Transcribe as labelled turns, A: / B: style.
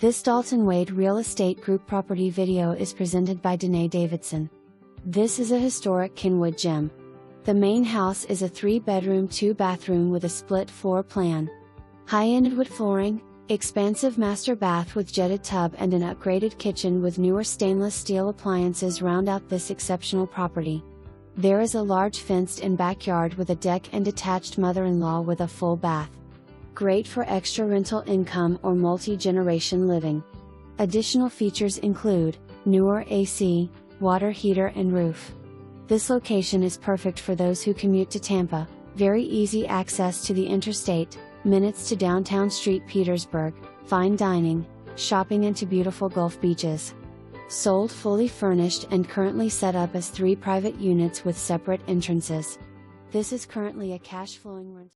A: This Dalton Wade Real Estate Group property video is presented by Danae Davidson. This is a historic Kenwood gem. The main house is a 3-bedroom 2-bathroom with a split floor plan. High-end wood flooring, expansive master bath with jetted tub and an upgraded kitchen with newer stainless steel appliances round out this exceptional property. There is a large fenced-in backyard with a deck and detached mother-in-law with a full bath. Great for extra rental income or multi-generation living. Additional features include newer AC, water heater and roof. This location is perfect for those who commute to Tampa, very easy access to the interstate, minutes to downtown St Petersburg, fine dining, shopping and to beautiful Gulf beaches. Sold fully furnished and currently set up as 3 private units with separate entrances. This is currently a cash flowing rental.